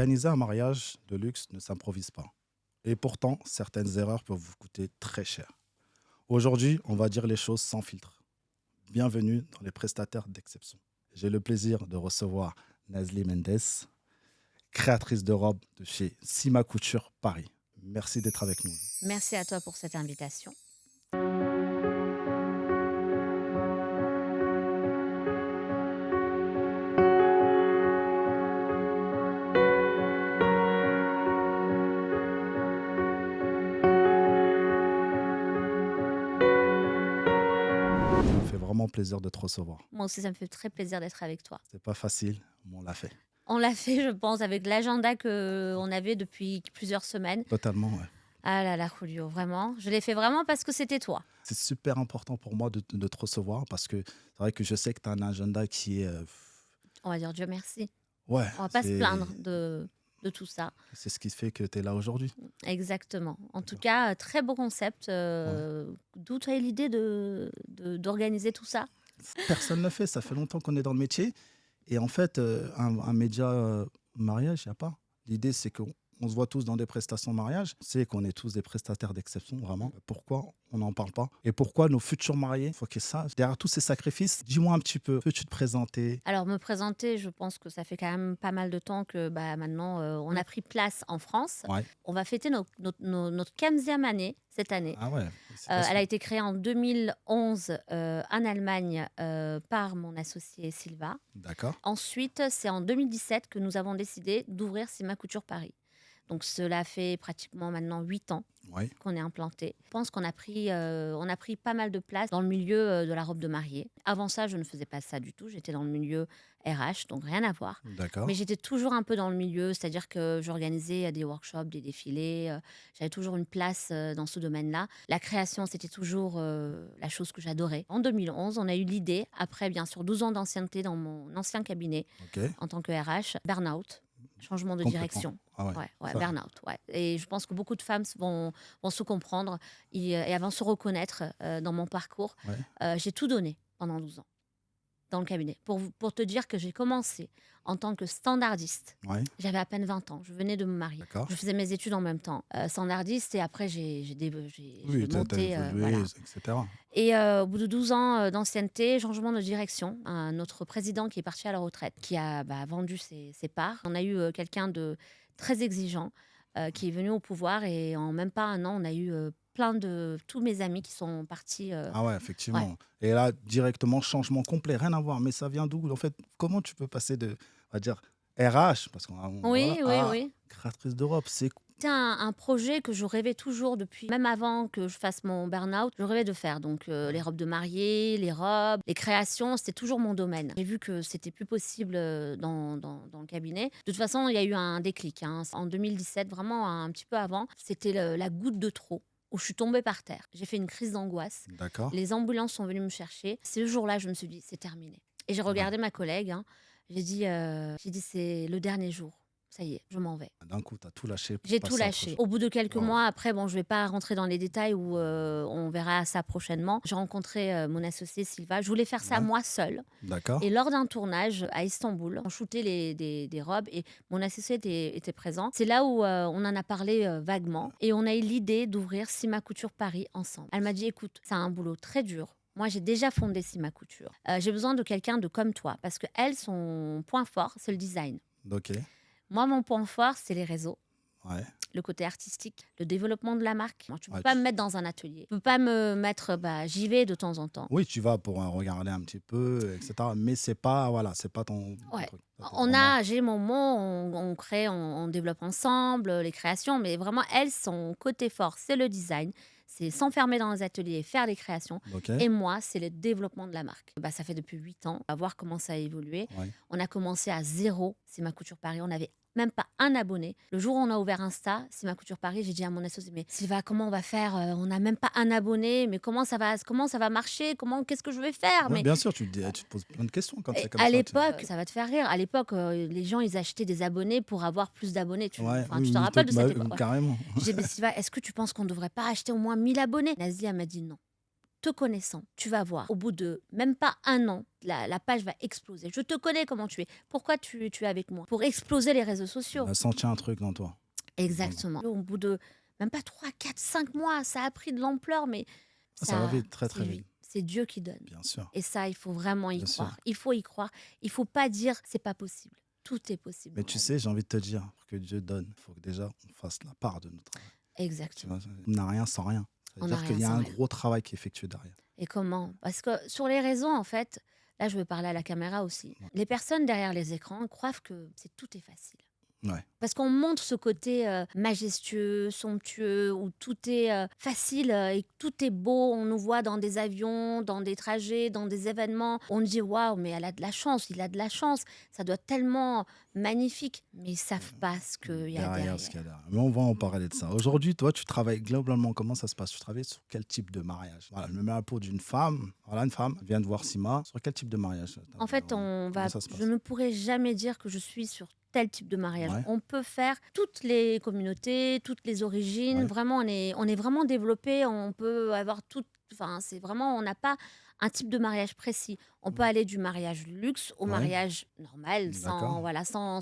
Organiser un mariage de luxe ne s'improvise pas. Et pourtant, certaines erreurs peuvent vous coûter très cher. Aujourd'hui, on va dire les choses sans filtre. Bienvenue dans les prestataires d'exception. J'ai le plaisir de recevoir Nazli Mendes, créatrice de robes de chez Sima Couture Paris. Merci d'être avec nous. Merci à toi pour cette invitation. Ça me fait vraiment plaisir de te recevoir. Moi aussi, ça me fait très plaisir d'être avec toi. C'est pas facile, mais on l'a fait. On l'a fait, je pense, avec l'agenda qu'on avait depuis plusieurs semaines. Totalement, ouais. Ah là là, Julio, vraiment. Je l'ai fait vraiment parce que c'était toi. C'est super important pour moi de te recevoir parce que c'est vrai que je sais que tu as un agenda qui est. On va dire Dieu merci. Ouais, On va pas se plaindre de tout ça. c'est ce qui fait que tu es là aujourd'hui. Exactement. En tout D'accord. cas, très beau concept. Ouais. D'où tu as eu l'idée d'organiser tout ça? Personne ne le fait, ça fait longtemps qu'on est dans le métier. Et en fait, un média mariage, il n'y a pas. L'idée, c'est qu'on se voit tous dans des prestations de mariage. On sait qu'on est tous des prestataires d'exception, vraiment. Pourquoi on n'en parle pas? Et pourquoi nos futurs mariés, il faut qu'ils sachent, derrière tous ces sacrifices, dis-moi un petit peu, peux-tu te présenter? Alors, me présenter, je pense que ça fait quand même pas mal de temps que maintenant, on a pris place en France. Ouais. On va fêter notre 15e année cette année. Ah ouais, Elle félicitations. a été créée en 2011 en Allemagne par mon associé Silva. D'accord. Ensuite, c'est en 2017 que nous avons décidé d'ouvrir Sima Couture Paris. Donc, cela fait pratiquement maintenant 8 ans Ouais. qu'on est implanté. Je pense qu'on a pris pas mal de place dans le milieu de la robe de mariée. Avant ça, je ne faisais pas ça du tout. J'étais dans le milieu RH, donc rien à voir. D'accord. Mais j'étais toujours un peu dans le milieu, c'est-à-dire que j'organisais des workshops, des défilés. J'avais toujours une place dans ce domaine-là. La création, c'était toujours la chose que j'adorais. En 2011, on a eu l'idée, après bien sûr 12 ans d'ancienneté dans mon ancien cabinet Ok. en tant que RH, burn-out, changement de Complètement. direction. Ah ouais. Ouais, Ça. burn-out. Ouais. Et je pense que beaucoup de femmes vont se comprendre et vont se reconnaître dans mon parcours. Ouais. J'ai tout donné pendant 12 ans dans le cabinet. Pour te dire que j'ai commencé en tant que standardiste. Ouais. J'avais à peine 20 ans. Je venais de me marier. D'accord. Je faisais mes études en même temps. Standardiste et après, j'ai Oui, tu as monté. évolué, Voilà. etc. Et au bout de 12 ans d'ancienneté, changement de direction, notre président qui est parti à la retraite, qui a vendu ses parts. On a eu quelqu'un de très exigeant qui est venu au pouvoir et en même pas un an, on a eu plein de tous mes amis qui sont partis. Ah ouais, Ouais. effectivement. Et là, directement, changement complet, rien à voir. Mais ça vient d'où? En fait, comment tu peux passer de, on va dire, RH, parce qu'on voilà, Oui, oui, à oui. créatrice d'Europe? C'est C'était un projet que je rêvais toujours depuis, même avant que je fasse mon burn-out, je rêvais de faire. Donc, les robes de mariée, les robes, les créations, c'était toujours mon domaine. J'ai vu que c'était plus possible dans le cabinet. De toute façon, il y a eu un déclic, hein. En 2017, vraiment un petit peu avant, c'était la goutte de trop où je suis tombée par terre. J'ai fait une crise d'angoisse. d'accord. Les ambulances sont venues me chercher. Ce jour-là, je me suis dit, c'est terminé. Et j'ai Ouais. regardé ma collègue, hein. J'ai dit, c'est le dernier jour. Ça y est, je m'en vais. D'un coup, tu as tout lâché pour J'ai tout passer à autre lâché. chose. Au bout de quelques Wow. mois, après, bon, je vais pas rentrer dans les détails où on verra ça prochainement. J'ai rencontré mon associé Silva. Je voulais faire ça Ouais. moi seule. D'accord. Et lors d'un tournage à Istanbul, on shootait des robes et mon associé était présent. C'est là où on en a parlé vaguement et on a eu l'idée d'ouvrir Sima Couture Paris ensemble. Elle m'a dit, écoute, c'est un boulot très dur. Moi, j'ai déjà fondé Sima Couture. J'ai besoin de quelqu'un de comme toi parce que elle, son point fort, c'est le design. Ok. Moi, mon point fort, c'est les réseaux, Ouais. le côté artistique, le développement de la marque. Moi, tu ne peux Ouais, pas me mettre dans un atelier. Tu ne peux pas me mettre, j'y vais de temps en temps. Oui, tu vas pour regarder un petit peu, etc. Mais c'est pas, voilà, c'est pas ton Ouais. truc. Ça, t'es vraiment- J'ai mon mot, on crée, on développe ensemble les créations, mais vraiment, elle, son côté fort, c'est le design, c'est s'enfermer dans les ateliers et faire les créations. Ok. Et moi, c'est le développement de la marque. Ça fait depuis 8 ans, on va voir comment ça a évolué. Ouais. On a commencé à zéro, c'est ma couture Paris, on n'avait même pas un abonné. Le jour où on a ouvert Insta, c'est ma couture Paris, j'ai dit à mon associé, mais Sylvain, comment on va faire? On n'a même pas un abonné, mais comment ça va marcher? Qu'est-ce que je vais faire? Ouais, Mais bien sûr, tu te poses plein de questions quand et c'est comme à ça. l'époque, ça va te faire rire. À l'époque, les gens, ils achetaient des abonnés pour avoir plus d'abonnés. Ouais, Enfin, oui, tu te oui, rappelles de cette époque? Ouais. carrément. J'ai dit, mais Sylvain, est-ce que tu penses qu'on ne devrait pas acheter au moins 1000 abonnés? Nazia m'a dit non. te connaissant, tu vas voir, au bout de même pas un an, la page va exploser. Je te connais comment tu es. Pourquoi tu es avec moi? Pour exploser les réseaux On sociaux. a senti un truc dans toi. Vraiment. Exactement. Au bout de même pas 3, 4, 5 mois, ça a pris de l'ampleur, mais Ah, ça va ça, vite, très très vite. c'est Dieu qui donne. Bien sûr, Et ça, il faut vraiment y bien sûr. croire. Il faut y croire. Il faut pas dire c'est pas possible. Tout est possible Mais dans tu la vie. sais, j'ai envie de te dire, pour que Dieu donne, il faut que déjà on fasse la part de notre travail. Tu Exactement. vois, on n'a rien sans rien. On n'a C'est-à-dire rien qu'il y a sans un rien. gros travail qui est effectué derrière. Et comment? Parce que sur les réseaux, en fait, là, je veux parler à la caméra aussi. Ouais. Les personnes derrière les écrans croient que tout est facile. Ouais. Parce qu'on montre ce côté majestueux, somptueux, où tout est facile et tout est beau. On nous voit dans des avions, dans des trajets, dans des événements. On dit waouh, mais elle a de la chance, il a de la chance. Ça doit être tellement magnifique. Mais ils savent pas ce qu'il y a Derrière ce qu'il y a derrière. derrière. Mais on va en parler de ça. Aujourd'hui, toi, tu travailles globalement, comment ça se passe? Tu travailles sur quel type de mariage? Voilà, je me mets à la peau d'une femme. Voilà, une femme vient de voir Sima. Sur quel type de mariage? En fait, Comment ça se je passe? ne pourrais jamais dire que je suis sur tel type de mariage. Ouais, On peut faire toutes les communautés, toutes les origines. ouais, Vraiment, on est vraiment développé. On peut avoir tout. Enfin, c'est vraiment, on n'a pas un type de mariage précis. On peut aller du mariage luxe au ouais, mariage normal, d'accord.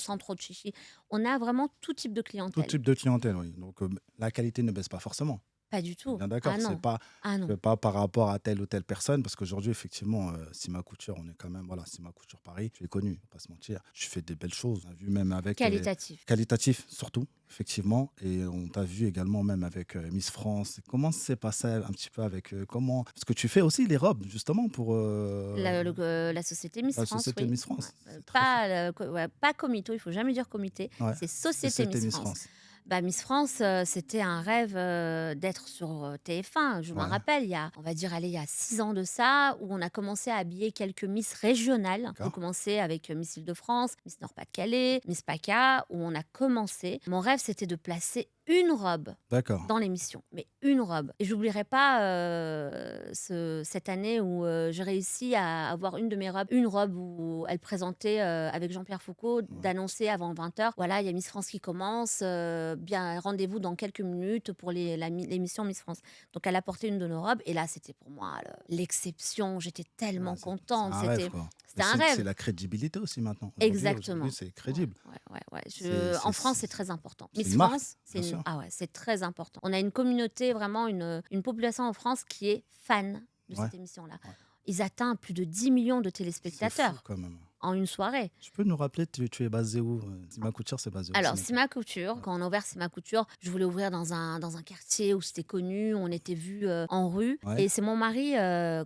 sans trop de chichi. On a vraiment tout type de Tout clientèle. type de clientèle, oui. Donc, la qualité ne baisse pas forcément. Pas du On est tout. bien d'accord. Ah non. Ah non. C'est pas par rapport à telle ou telle personne, parce qu'aujourd'hui, effectivement, Sima Couture, on est quand même, voilà, Sima Couture Paris, tu es connu, faut pas se mentir. Tu fais des belles choses. On a vu même avec Qualitatif. qualitatif, surtout, effectivement. Et on t'a vu également même avec Miss France. Comment s'est passé un petit peu avec comment. Parce que tu fais aussi les robes, justement, pour La société Miss la France, société oui. Miss France. Ouais. C'est très fort. Pas comito, il faut jamais dire comité. Ouais. C'est société Société Miss Miss France. France. Bah, Miss France, c'était un rêve d'être sur TF1. Je m'en Ouais, rappelle, on va dire, allez, il y a 6 ans de ça, où on a commencé à habiller quelques Miss régionales. On d'accord. commençait avec Miss Île-de-France, Miss Nord-Pas-de-Calais, Miss PACA, où on a commencé. Mon rêve, c'était de placer une robe D'accord. dans l'émission, mais une robe. Et j'oublierai pas cette année où j'ai réussi à avoir une de mes robes, une robe où elle présentait avec Jean-Pierre Foucault, Ouais. d'annoncer avant 20h, voilà, il y a Miss France qui commence, bien rendez-vous dans quelques minutes pour l'émission Miss France. Donc elle a porté une de nos robes et là c'était pour moi l'exception, j'étais tellement Ouais, c'est contente, un rêve, quoi. c'était Mais un c'est rêve. la crédibilité aussi maintenant. Exactement. Aujourd'hui, c'est crédible. Ouais. C'est En France, c'est très important. c'est Miss une marque, France, bien sûr. ah ouais, c'est très important. On a une communauté, vraiment une population en France qui est fan de Ouais, cette émission-là. ouais. Ils atteignent plus de 10 millions de C'est fou téléspectateurs quand même. en une soirée. Tu peux nous rappeler, tu es basé où? Sima Couture, c'est basé où? Alors, Sima Couture. Sima Couture, Ouais. quand on a ouvert Sima Couture, je voulais ouvrir dans un quartier où c'était connu, on était vu en rue. Ouais, Et c'est mon mari,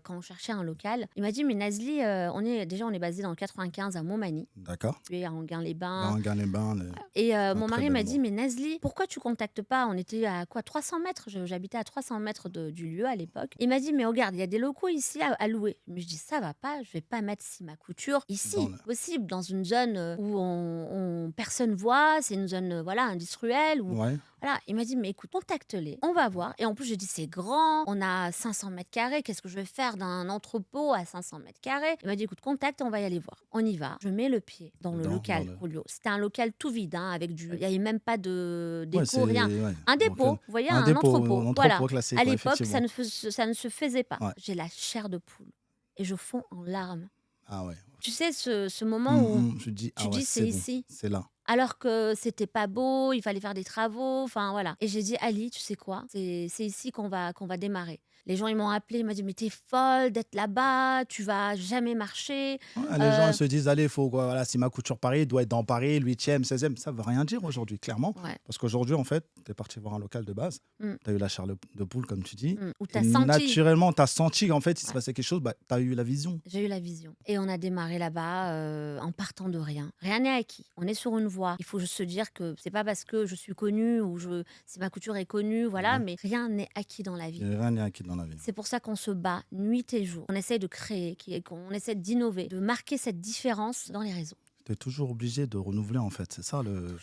quand on cherchait un local, il m'a dit, mais Nazli, on est basé dans le 95 à Montmagny, d'accord. situé à Là, Anguin-les-Bains. on gagne les bains. Et C'est un mon très mari bel m'a dit, endroit. mais Nazli, pourquoi tu contactes pas? On était à quoi, 300 mètres? J'habitais à 300 mètres du lieu à l'époque. Il m'a dit, mais regarde, il y a des locaux ici à louer. Mais je dis, ça va pas, je vais pas mettre Sima Couture Dans ici, le... possible, dans une zone où personne voit, c'est une zone voilà, industrielle. Ouais, Voilà. Il m'a dit, mais écoute, contacte-les, on va voir. Et en plus, j'ai dit, c'est grand, on a 500 mètres carrés, qu'est-ce que je vais faire d'un entrepôt à 500 mètres carrés? Il m'a dit, écoute, contacte, on va y aller voir. On y va, je mets le pied dans le dans local, le... Julio. C'était un local tout vide, hein, avec il n'y avait même pas de Ouais, déco, rien. ouais. Un Donc, dépôt, vous voyez, un un dépôt, entrepôt. un Voilà. entrepôt classique, À ouais, l'époque, effectivement. ça ne se faisait pas. Ouais. J'ai la chair de poule et je fonds en larmes. Ah ouais. Tu sais, ce moment où Je dis, tu ah ouais, dis, c'est c'est bon, ici. c'est là. Alors que c'était pas beau, il fallait faire des travaux, enfin voilà. Et j'ai dit, Ali, tu sais quoi? C'est ici qu'on va démarrer. Les gens, ils m'ont appelé, ils m'ont dit, mais t'es folle d'être là-bas, tu vas jamais marcher. Ouais, les gens ils se disent, allez, il faut quoi, voilà, Sima Couture Paris, il doit être dans Paris, 8e, 16e. Ça veut rien dire aujourd'hui, clairement. Ouais. Parce qu'aujourd'hui, en fait, tu es parti voir un local de base, Mm. tu as eu la chair de poule, comme tu dis. Où Et t'as senti. naturellement, tu as senti qu'en fait, il se Ouais. passait quelque chose, bah, tu as eu la vision. J'ai eu la vision. Et on a démarré là-bas en partant de rien. Rien n'est acquis. On est sur une voie. Il faut juste se dire que c'est pas parce que je suis connue ou Sima Couture est connue, voilà, Ouais. mais rien n'est acquis dans la vie. Rien n'est acquis dans la vie. C'est pour ça qu'on se bat nuit et jour. On essaie de créer, qu'on essaie d'innover, de marquer cette différence dans les réseaux. Tu es toujours obligé de renouveler, en fait. C'est ça le.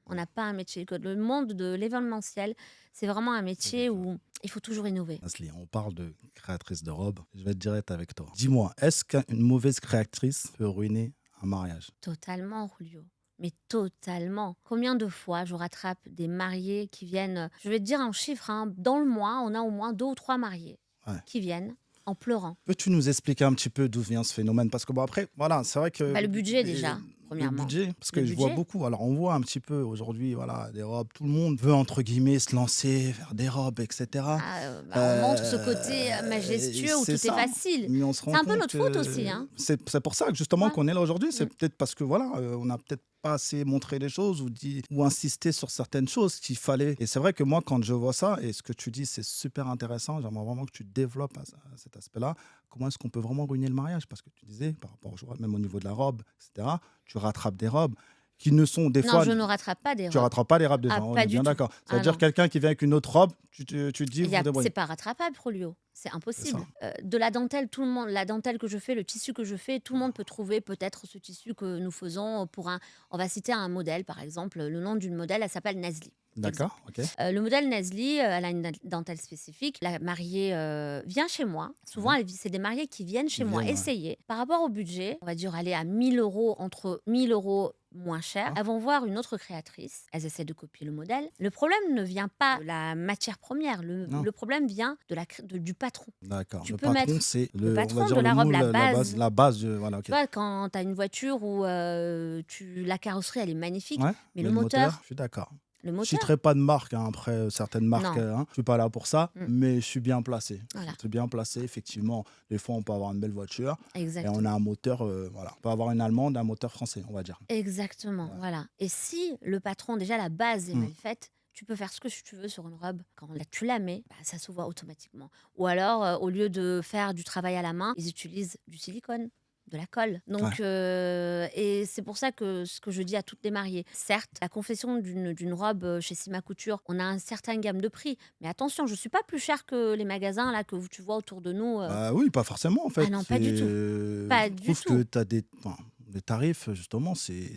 On n'a pas un métier. Le monde de l'événementiel, c'est vraiment un métier où il faut toujours innover. Nasli, on parle de créatrice de robes. Je vais être direct avec toi. Dis-moi, est-ce qu'une mauvaise créatrice peut ruiner un mariage? Totalement, Julio. Mais totalement. Combien de fois je rattrape des mariés qui viennent, je vais te dire un chiffre, hein, dans le mois, on a au moins 2 ou 3 mariés Ouais. qui viennent en pleurant. Peux-tu nous expliquer un petit peu d'où vient ce phénomène? Parce que bon, après, voilà, c'est vrai que Bah, le budget les- déjà, le premièrement. budget, parce Le que je vois budget. beaucoup. Alors, on voit un petit peu aujourd'hui, voilà, des robes. Tout le monde veut, entre guillemets, se lancer vers des robes, etc. Ah, bah, on montre ce côté majestueux où C'est tout est ça. facile. Mais on se C'est rend un peu compte notre faute aussi, que hein. c'est pour ça que justement Ouais. qu'on est là aujourd'hui. C'est Mm. peut-être parce que voilà, on n'a peut-être pas assez montré les choses ou insisté sur certaines choses qu'il fallait. Et c'est vrai que moi, quand je vois ça, et ce que tu dis, c'est super intéressant. J'aimerais vraiment que tu développes à cet aspect-là. Comment est-ce qu'on peut vraiment ruiner le mariage? Parce que tu disais, par rapport même au niveau de la robe, etc., tu rattrapes des robes qui ne sont des Non, fois. je ne rattrape pas des Tu robes. rattrapes pas les robes des Ah, gens, on pas est du bien tout. d'accord. Ça veut Ah dire non. quelqu'un qui vient avec une autre robe, tu te dis, vous débrouillez. C'est pas rattrapable, Prolio. C'est C'est ça. impossible. De la dentelle, tout le monde, la dentelle que je fais, le tissu que je fais, tout le monde peut trouver peut-être ce tissu que nous faisons pour un. On va citer un modèle, par exemple. Le nom d'une modèle, elle s'appelle Nazli. Exemple. D'accord, ok. Le modèle Nazli, elle a une dentelle spécifique. La mariée vient chez moi. Souvent, Ouais. c'est des mariés qui viennent chez Qui moi viennent, ouais. essayer. Par rapport au budget, on va dire aller à 1000 euros, entre 1000 euros moins cher. Ah. Elles vont voir une autre créatrice. Elles essaient de copier le modèle. Le problème ne vient pas de la matière première. Non. Le problème vient du patron. D'accord. Tu Le peux patron, mettre c'est le on va patron dire de le la robe, moule, la la base. base voilà, ok. Tu vois, quand tu as une voiture où la carrosserie, elle est magnifique, Ouais, mais le moteur, je suis d'accord. le Je moteur, citerai pas de marque, hein, après certaines marques, non. je suis pas là pour ça, Mm. mais je suis bien placé. Voilà, Je suis bien placé, effectivement. Des fois, on peut avoir une belle voiture et on exactement. a un moteur, voilà. On peut avoir une allemande et un moteur français, on va dire. Exactement, Ouais. voilà. Et si le patron, déjà la base est Mm. mal faite, tu peux faire ce que tu veux sur une robe. Quand tu la mets, bah, ça se voit automatiquement. Ou alors, au lieu de faire du travail à la main, ils utilisent du silicone, de la colle. Ouais. Donc, et c'est pour ça que ce que je dis à toutes les mariées, certes, la confection d'une robe chez Sima Couture, on a un certain gamme de prix. Mais attention, je suis pas plus chère que les magasins là que tu vois autour de nous. Bah oui, pas forcément, en fait. Ah non, pas du tout. Pas Je du trouve que tout. tu as des tarifs, justement, c'est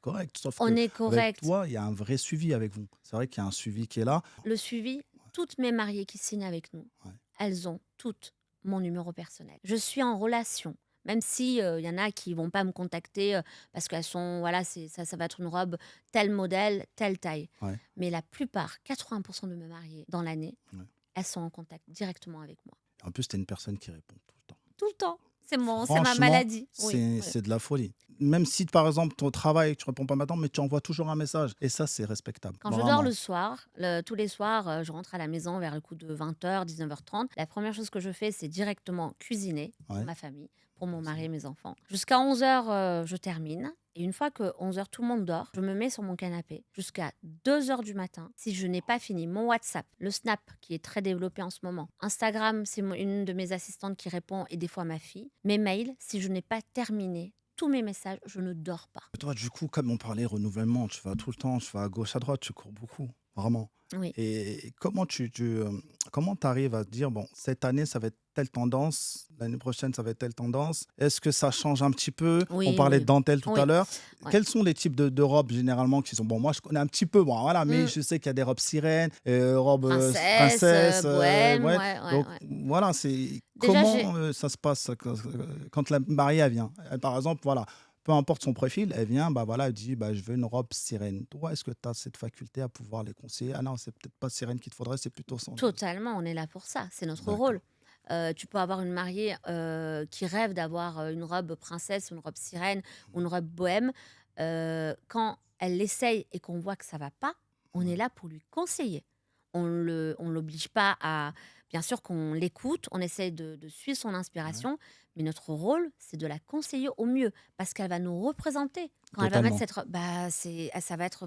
correct. Sauf On que est avec correct. toi, il y a un vrai suivi avec vous. C'est vrai qu'il y a un suivi qui est là. Le suivi, toutes mes mariées qui signent avec nous, Ouais. elles ont toutes mon numéro personnel. Je suis en relation. Même si y en a qui vont pas me contacter parce qu'elles sont, voilà, ça va être une robe, tel modèle, telle taille. Ouais. Mais la plupart, 80% de mes mariées dans l'année, Ouais. elles sont en contact directement avec moi. En plus, tu es une personne qui répond tout le temps. Tout le temps. C'est ma Franchement, maladie. Oui. c'est de la folie. Même si, par exemple, ton travail, tu réponds pas maintenant, mais tu envoies toujours un message. Et ça, c'est respectable. Quand je dors Vraiment. le soir, tous les soirs, je rentre à la maison vers le coup de 20h, 19h30. La première chose que je fais, c'est directement cuisiner pour Ouais. ma famille, pour mon mari et mes enfants. Jusqu'à 11h, je termine. Et une fois que 11h, tout le monde dort, je me mets sur mon canapé jusqu'à 2h du matin. Si je n'ai pas fini mon WhatsApp, le Snap, qui est très développé en ce moment, Instagram, c'est une de mes assistantes qui répond et des fois ma fille. Mes mails, si je n'ai pas terminé tous mes messages, je ne dors pas. Toi, du coup, comme on parlait renouvellement, tu vas tout le temps, tu vas à gauche, à droite, tu cours beaucoup. Vraiment. Oui. Et comment comment arrives à te dire, bon, cette année, ça va être telle tendance, l'année prochaine, ça va être telle tendance. Est-ce que ça change un petit peu? On Oui, parlait de oui. dentelle tout Oui. à l'heure. Ouais. Quels sont les types de robes généralement qui sont... Bon, moi, je connais un petit peu, bon, voilà, mais je sais qu'il y a des robes sirènes, robes princesse, bohème, ouais. ouais. Donc, voilà, c'est Déjà, comment ça se passe quand la mariée elle vient? Par exemple, voilà. Peu importe son profil, elle vient, bah voilà, elle dit bah, je veux une robe sirène. Toi, est-ce que tu as cette faculté à pouvoir les conseiller? Ah non, c'est peut-être pas sirène qu'il te faudrait, c'est plutôt son. Totalement, on est là pour ça, c'est notre D'accord. rôle. Tu peux avoir une mariée qui rêve d'avoir une robe princesse, une robe sirène ou une robe bohème. Quand elle l'essaye et qu'on voit que ça va pas, on est là pour lui conseiller. On l'oblige pas à... Bien sûr qu'on l'écoute, on essaye de suivre son inspiration, mais notre rôle, c'est de la conseiller au mieux, parce qu'elle va nous représenter. Quand elle va mettre Totalement. cette robe, ça va être...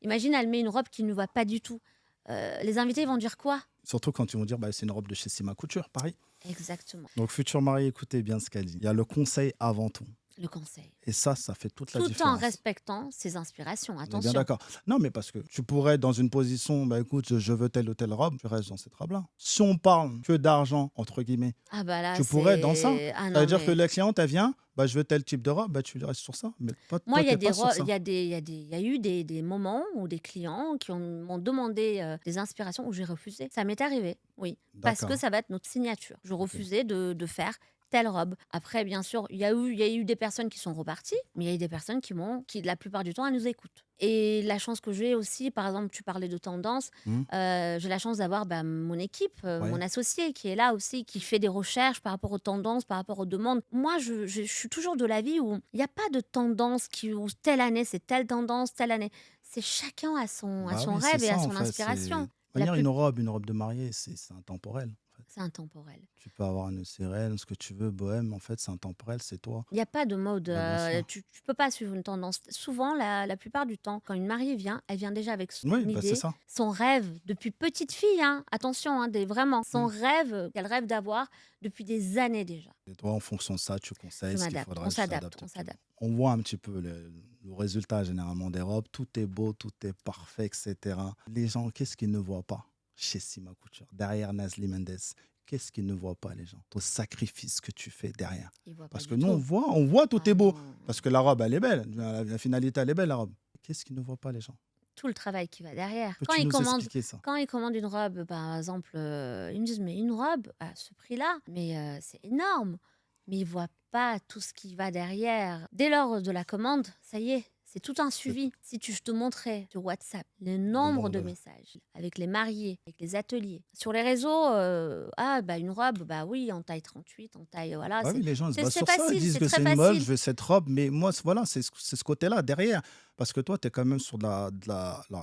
Imagine, elle met une robe qui ne va pas du tout. Les invités vont dire quoi? Surtout quand ils vont dire bah, c'est une robe de chez Sima Couture, Paris. Exactement, Donc, futur marié, écoutez bien ce qu'elle dit. Il y a le conseil avant tout. le conseil. Et ça fait toute la Tout en différence. respectant ses inspirations, On est bien attention. d'accord. Non, mais parce que tu pourrais être dans une position, bah écoute, je veux telle ou telle robe, tu restes dans cette robe-là. Si on parle que d'argent, entre guillemets, Ah bah là, tu pourrais être dans ça. Ah Ça non, veut dire que mais... la cliente, elle vient, bah, je veux tel type de robe, bah, tu restes sur ça. Mais pas, Moi, toi, il y a t'es des pas sur ro- ça. il y a eu des moments où des clients m'ont demandé des inspirations où j'ai refusé. Ça m'est arrivé, oui. Parce que D'accord. ça va être notre signature. Je refusais de faire telle robe. Après, bien sûr, il y a eu des personnes qui sont reparties, mais il y a eu des personnes qui, la plupart du temps, elles nous écoutent. Et la chance que j'ai aussi, par exemple, tu parlais de tendance, Hmm. j'ai la chance d'avoir mon équipe, Ouais. mon associé qui est là aussi, qui fait des recherches par rapport aux tendances, par rapport aux demandes. Moi, je suis toujours de l'avis où il n'y a pas de tendance où telle année, c'est telle tendance, telle année. C'est chacun à Bah son oui, c'est rêve et à ça en son fait. inspiration. De La manière, plus... une robe de mariée, c'est intemporel. En fait. C'est intemporel. Tu peux avoir une sirène, ce que tu veux, bohème, en fait, c'est intemporel, c'est toi. Il n'y a pas de mode, Bah, bien sûr. tu peux pas suivre une tendance. Souvent, la plupart du temps, quand une mariée vient, elle vient déjà avec son Oui, bah, c'est idée, ça. son rêve depuis petite fille, hein, attention, hein, vraiment, son Hmm. rêve qu'elle rêve d'avoir depuis des années déjà. Et toi, en fonction de ça, tu Je conseilles ce qu'il m'adapte, faudrait on s'adapte, s'adapter on plus. s'adapte. On voit un petit peu le résultat généralement des robes. Tout est beau, tout est parfait, etc. Les gens, qu'est-ce qu'ils ne voient pas chez Sima Couture, derrière Nasli Mendes? Qu'est-ce qu'ils ne voient pas, les gens? Ton sacrifice que tu fais derrière. Il voit pas Parce que du nous, tout. on voit tout Ah est beau. non. Parce que la robe, elle est belle. La finalité, elle est belle, la robe. Qu'est-ce qu'ils ne voient pas, les gens? Tout le travail qui va derrière. Peux-tu nous expliquer ça? Quand ils commandent une robe, par exemple, ils me disent, mais une robe à ce prix-là, mais c'est énorme. Mais ils voient pas tout ce qui va derrière. Dès lors de la commande, ça y est, c'est tout un C'est suivi. Si je te montrais sur WhatsApp le le nombre nombre de de... messages avec les mariés, avec les ateliers, sur les réseaux, une robe, bah oui, en taille 38, en taille, voilà, Bah oui, les gens ils se basent c'est sur ça. Ils facile, disent c'est que très c'est une mode, facile. je veux cette robe. Mais moi, voilà, c'est ce côté-là derrière. Parce que toi, tu es quand même sur la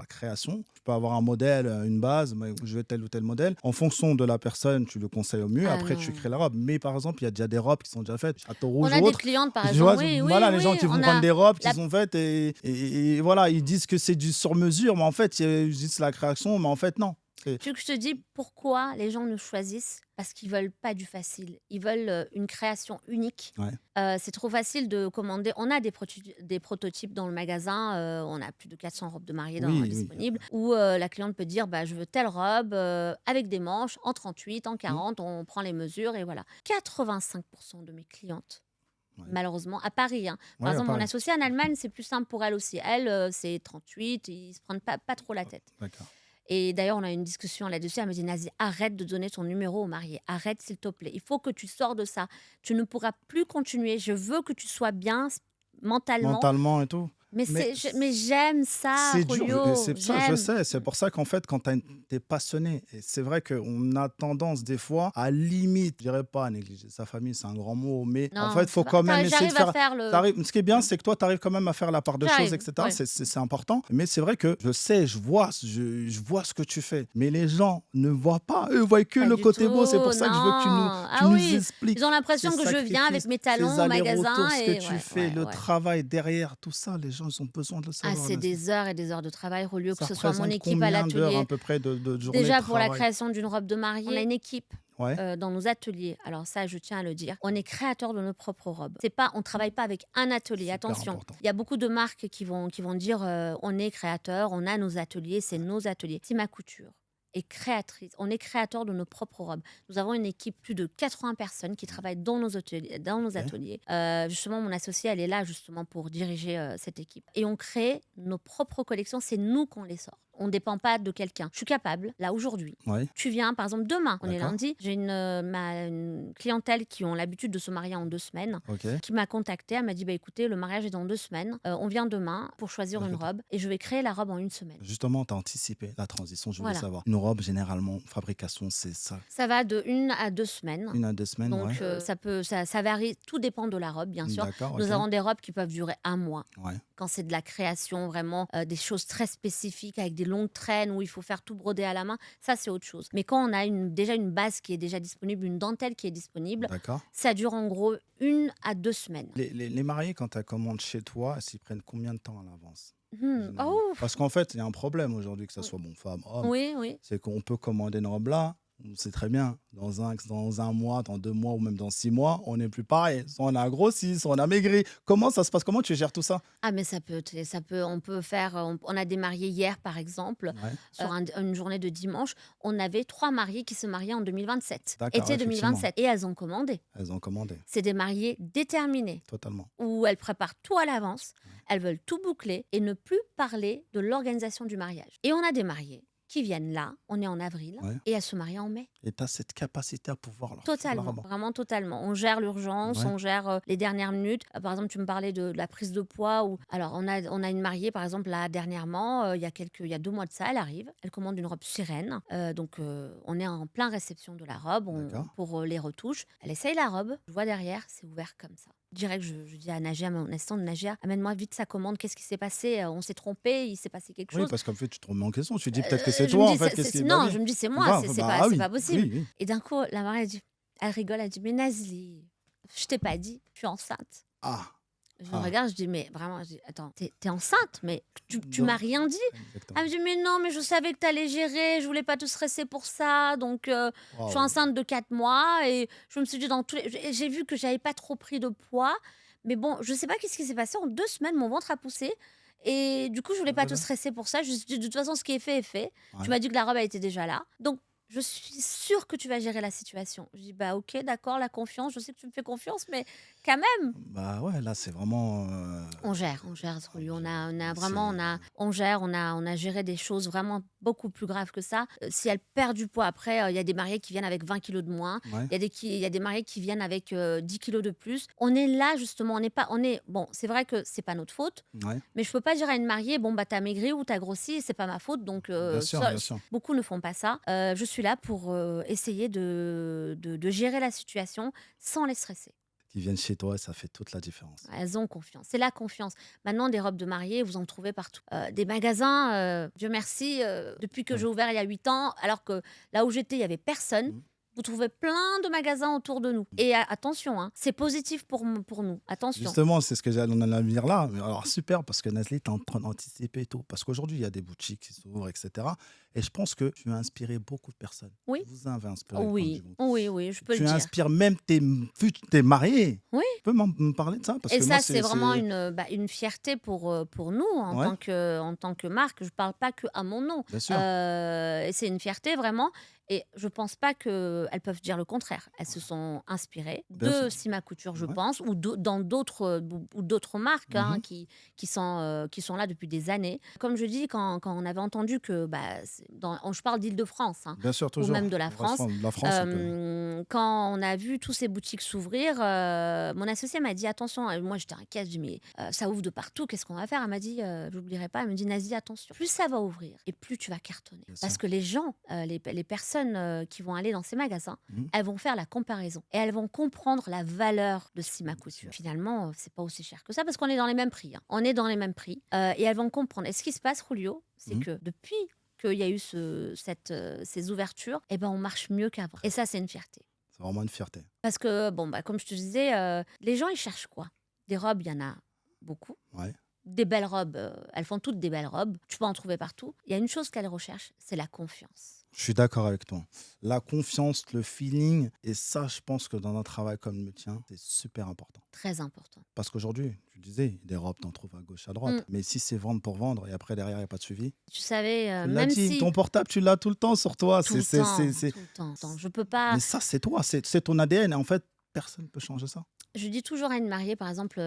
création. Tu peux avoir un modèle, une base, mais je veux tel ou tel modèle. En fonction de la personne, tu le conseilles au mieux. Ah Après, tu non. crées la robe. Mais par exemple, il y a déjà des robes qui sont déjà faites, Château On Rouge a ou des autre. clientes, par Tu vois, exemple, oui, voilà, oui, les gens oui, qui vont on prendre a des robes qui la sont faites et voilà, ils disent que c'est du sur-mesure. Mais en fait, ils disent la création, mais en fait, non. Tu veux que je te dise pourquoi les gens nous choisissent? Parce qu'ils veulent pas du facile. Ils veulent une création unique. Ouais. C'est trop facile de commander. On a des prototypes dans le magasin. On a plus de 400 robes de mariée Oui, oui. disponibles. Où la cliente peut dire bah, je veux telle robe avec des manches en 38, en 40. On prend les mesures et voilà. 85% de mes clientes, Ouais. malheureusement, à Paris. Hein. Par Ouais, exemple, mon pareil. associée en Allemagne, c'est plus simple pour elle aussi. Elle, c'est 38. Ils se prennent pas trop la tête. D'accord. Et d'ailleurs, on a eu une discussion là-dessus. Elle me dit, Nazi, arrête de donner ton numéro au marié. Arrête, s'il te plaît. Il faut que tu sors de ça. Tu ne pourras plus continuer. Je veux que tu sois bien mentalement. Mentalement et tout. Mais, Mais mais j'aime ça, c'est dur, Rolio. c'est ça, je J'aime. sais. C'est pour ça qu'en fait, quand tu es passionné, et c'est vrai qu'on a tendance des fois à limite, je dirais pas à négliger sa famille, c'est un grand mot, mais en fait, Non, il faut ça va. quand même essayer de J'arrive à faire. faire le... Ce qui est bien, Ouais. c'est que toi, tu arrives quand même à faire la part de choses, J'arrive, etc. ouais. C'est important. Mais c'est vrai que je sais, je vois ce que tu fais. Mais les gens ne voient pas. Eux, voient que Pas le du côté tout, beau. C'est pour ça que je veux que non. tu Ah nous oui, expliques. ils ont l'impression Ces que je viens avec sacrifices, mes talons ces au allers-retours, magasin ce que et tu ouais, fais, le ouais. travail derrière, tout ça, les gens, ils ont besoin de le Ah, savoir. c'est des heures et des heures de travail, Rolio, que Ça ce soit mon représente équipe à combien d'heures à l'atelier. peu près de journée de Déjà, pour la travail? création d'une robe de mariée, on a une équipe Ouais, dans nos ateliers. Alors ça, je tiens à le dire. On est créateur de nos propres robes. C'est pas, on travaille pas avec un atelier. super Attention, important. il y a beaucoup de marques qui vont dire on est créateur, on a nos ateliers, c'est nos ateliers. Sima Couture est créatrice. On est créateur de nos propres robes. Nous avons une équipe plus de 80 personnes qui travaillent dans nos ateliers. Ok. Justement, mon associée, elle est là justement pour diriger cette équipe. Et on crée nos propres collections. C'est nous qu'on les sort. On ne dépend pas de quelqu'un. Je suis capable, là, aujourd'hui. Ouais, Tu viens, par exemple, demain, on est d'accord. lundi, j'ai une clientèle qui ont l'habitude de se marier en 2 semaines, Ok. qui m'a contactée. Elle m'a dit, bah, écoutez, le mariage est dans 2 semaines. On vient demain pour choisir une D'accord. robe et je vais créer la robe en 1 semaine. Justement, tu as anticipé la transition, je voulais Voilà. savoir. Une robe, généralement, fabrication, c'est ça. Ça va de 1 à 2 semaines. 1 à 2 semaines, Donc, ouais. ça varie, tout dépend de la robe, bien sûr. D'accord, Nous ok. avons des robes qui peuvent durer 1 mois. Ouais. Quand c'est de la création, vraiment, des choses très spécifiques avec des longues traînes où il faut faire tout broder à la main, ça, c'est autre chose. Mais quand on a déjà une base qui est déjà disponible, une dentelle qui est disponible, D'accord. ça dure en gros 1 à 2 semaines. Les mariés, quand tu commandes chez toi, s'ils prennent combien de temps à l'avance? Oh, Généralement. Parce qu'en fait, il y a un problème aujourd'hui, que ce soit bon, femme, homme, oui, oui. c'est qu'on peut commander une robe là, c'est très bien. Dans un mois, dans 2 mois ou même dans 6 mois, on n'est plus pareil. Soit on a grossi, soit on a maigri. Comment ça se passe? Comment tu gères tout ça? Ah, mais on peut faire. On a des mariés hier, par exemple, Ouais. sur une journée de dimanche. On avait 3 mariés qui se mariaient en 2027, D'accord, été effectivement. 2027, et elles ont commandé. Elles ont commandé, C'est des mariés déterminés, totalement. où elles préparent tout à l'avance, elles veulent tout boucler et ne plus parler de l'organisation du mariage. Et on a des mariés qui viennent là, on est en avril, Ouais. et elles se marient en mai. Et tu as cette capacité à pouvoir leur faire la Totalement, robe. vraiment totalement. On gère l'urgence, Ouais, on gère, les dernières minutes. Par exemple, tu me parlais de la prise de poids ou alors on a une mariée, par exemple, là, dernièrement, il y a 2 mois de ça, elle arrive, elle commande une robe sirène, donc on est en plein réception de la robe, d'accord. pour, les retouches. Elle essaye la robe, je vois derrière, c'est ouvert comme ça. Direct, je dis à Nagia, mon assistante: «Nagia, amène-moi vite sa commande, qu'est-ce qui s'est passé? On s'est trompé, il s'est passé quelque Oui, chose». parce qu'en fait, tu te remets en question. Tu te dis peut-être que c'est Je me toi, en dis: fait, qu'est-ce qui est pas Non, bien. je me dis: «C'est moi, Grave, bah ah c'est oui, pas possible». oui, oui. Et d'un coup, la mariée, elle rigole, elle dit: «Mais Nazli, je t'ai pas dit, je suis enceinte». Ah, Je ah, regarde, je dis: «Mais vraiment», je dis: «Attends, t'es enceinte? Mais tu m'as donc, rien dit?» Elle exactement. me dit: «Mais non, mais je savais que t'allais gérer, je voulais pas te stresser pour ça, donc je suis Waouh, enceinte de 4 mois et je me suis dit dans tous les» j'ai vu que j'avais pas trop pris de poids, mais bon, je sais pas qu'est-ce qui s'est passé. En 2 semaines, mon ventre a poussé et du coup, je voulais pas te voilà. stresser pour ça. Je me suis dit: «De toute façon, ce qui est fait est fait. Tu Ouais. m'as dit que la robe, elle était déjà là, donc je suis sûre que tu vas gérer la situation». Je dis: «Bah OK, d'accord, la confiance, je sais que tu me fais confiance, mais quand même». Bah ouais, là, c'est vraiment. On gère ce rôle. On a C'est. vraiment, on gère, on a géré des choses vraiment beaucoup plus graves que ça. Si elle perd du poids après, il y a des mariés qui viennent avec 20 kilos de moins. Ouais, Il y a des mariés qui viennent avec 10 kilos de plus. On est là justement, bon, c'est vrai que c'est pas notre faute, ouais. mais je peux pas dire à une mariée, bon bah t'as maigri ou t'as grossi, c'est pas ma faute. Donc Bien sûr, bien sûr. beaucoup ne font pas ça. Je suis là pour essayer de gérer la situation sans les stresser. Qu'ils viennent chez toi, ça fait toute la différence. Elles ont confiance. C'est la confiance. Maintenant, des robes de mariée, vous en trouvez partout. Des magasins, Dieu merci, depuis que Ouais. j'ai ouvert il y a 8 ans, alors que là où j'étais, il y avait personne. Mhm. Vous trouvez plein de magasins autour de nous. Et attention, hein, c'est positif pour nous. Attention. Justement, c'est ce que j'allais en venir là. Mais alors, super, parce que Nazli, tu es en train d'anticiper et tout. Parce qu'aujourd'hui, il y a des boutiques qui s'ouvrent, etc. Et je pense que tu as inspiré beaucoup de personnes. Oui, Vous avez inspiré le monde du oui, monde. oui, oui, je peux le Tu dire. inspires même tes mariés. Oui. Tu peux me parler de ça? Parce Et que moi, ça, c'est vraiment c'est. une fierté pour nous Ouais, en tant que marque. Je ne parle pas que à mon nom. bien sûr. Et c'est une fierté vraiment. Et je ne pense pas qu'elles peuvent dire le contraire. Elles se sont inspirées Bien sûr. de Sima Couture, je Ouais. pense, dans d'autres marques, hein, Mhm. qui sont là depuis des années. Comme je dis, quand on avait entendu que, je parle d'Île-de-France, hein, Bien sûr, ou toujours. même de la On reste France, de la France, on peut. quand on a vu tous ces boutiques s'ouvrir, mon associé m'a dit: «Attention». Et moi, j'étais inquiète, je dis: «Mais ça ouvre de partout, qu'est-ce qu'on va faire?» Elle m'a dit, j'oublierai pas, elle me dit: «Nazi, attention, plus ça va ouvrir et plus tu vas cartonner». Bien sûr. Parce que les gens, les personnes qui vont aller dans ces magasins, Mhm. elles vont faire la comparaison et elles vont comprendre la valeur de Sima Couture. Finalement, c'est pas aussi cher que ça parce qu'on est dans les mêmes prix, hein. On est dans les mêmes prix, et elles vont comprendre. Et ce qui se passe, Julio, c'est Mhm. que depuis qu'il y a eu ces ouvertures, eh ben, on marche mieux qu'avant. Et ça, c'est une fierté. C'est vraiment une fierté. Parce que, bon, comme je te disais, les gens, ils cherchent quoi? Des robes, il y en a beaucoup. Ouais. Des belles robes, elles font toutes des belles robes. Tu peux en trouver partout. Il y a une chose qu'elles recherchent, c'est la confiance. Je suis d'accord avec toi. La confiance, le feeling, et ça, je pense que dans un travail comme le tien, c'est super important. Très important. Parce qu'aujourd'hui, tu disais, des robes, t'en trouves à gauche, à droite. Mm. Mais si c'est vendre pour vendre et après derrière, il n'y a pas de suivi, Tu savais, tu l'as même dit, si ton portable, tu l'as tout le temps sur toi. tout le temps, tout le temps, je peux pas. Mais ça, c'est toi, c'est ton ADN. Et en fait, personne ne peut changer ça. Je dis toujours à une mariée, par exemple,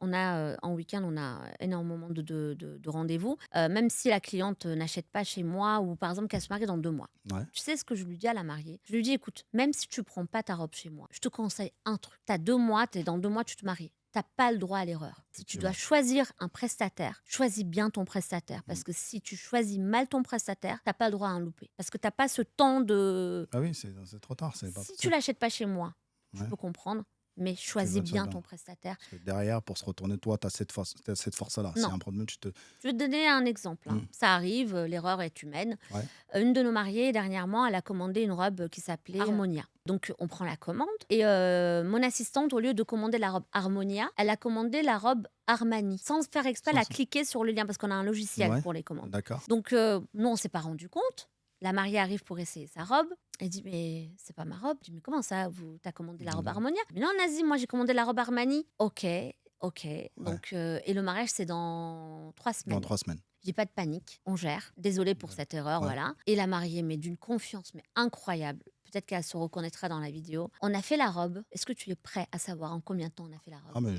en week-end, on a énormément de rendez-vous. Même si la cliente n'achète pas chez moi ou par exemple qu'elle se marie dans 2 mois. Ouais. Tu sais ce que je lui dis à la mariée? Je lui dis: écoute, même si tu prends pas ta robe chez moi, je te conseille un truc. Tu as 2 mois, dans 2 mois, tu te maries. T'as pas le droit à l'erreur. Si tu dois choisir un prestataire, choisis bien ton prestataire. Parce que si tu choisis mal ton prestataire, t'as pas le droit à un loupé. Parce que t'as pas ce temps de... Ah oui, c'est trop tard. C'est pas Si tu possible. l'achètes pas chez moi, je Ouais. peux comprendre, mais Tu choisis vas te faire bien bien. ton prestataire. Parce que derrière, pour se retourner, toi, tu as cette force-là. C'est Non. un problème, tu te. Je vais te donner un exemple, hein. Mm. Ça arrive, l'erreur est humaine. Ouais. Une de nos mariées, dernièrement, elle a commandé une robe qui s'appelait Harmonia. Donc, on prend la commande. Et mon assistante, au lieu de commander la robe Harmonia, elle a commandé la robe Armani. Sans faire exprès, elle a cliqué sur le lien parce qu'on a un logiciel Ouais. pour les commandes. D'accord. Donc, nous, on ne s'est pas rendu compte. La mariée arrive pour essayer sa robe. Elle dit: mais c'est pas ma robe. Je dis: mais comment ça, t'as commandé la robe Harmonia? Mais non, Nazi, moi j'ai commandé la robe Armani. Ok. Donc, et le mariage, c'est dans 3 semaines. Dans 3 semaines. Je dis: pas de panique, on gère. Désolée pour cette erreur, Ouais. voilà. Et la mariée, mais d'une confiance mais incroyable. peut-être qu'elle se reconnaîtra dans la vidéo. On a fait la robe. Est-ce que tu es prêt à savoir en combien de temps on a fait la robe? Ah, mais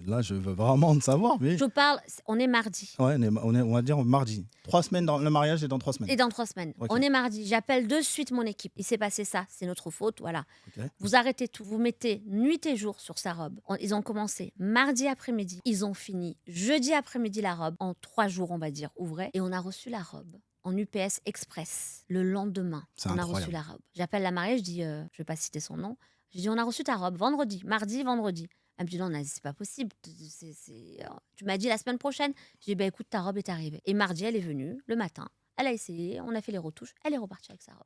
là, je veux vraiment savoir. Oui. Je parle, on est mardi. Ouais, on va dire mardi. 3 semaines, le mariage est dans 3 semaines. Et dans 3 semaines. Ok. On est mardi. J'appelle de suite mon équipe. Il s'est passé ça. C'est notre faute. Voilà. Ok. Vous arrêtez tout. Vous mettez nuit et jour sur sa robe. Ils ont commencé mardi après-midi. Ils ont fini jeudi après-midi la robe. En 3 jours, on va dire, ouvrez. Et on a reçu la robe en UPS Express le lendemain. C'est On a incroyable. reçu la robe. J'appelle la mariée. Je dis, je vais pas citer son nom. Je dis, on a reçu ta robe vendredi. Mardi, vendredi. Elle me dit non, c'est pas possible. Tu m'as dit la semaine prochaine. Je dis, écoute, ta robe est arrivée. Et mardi, elle est venue le matin. Elle a essayé, on a fait les retouches. Elle est repartie avec sa robe.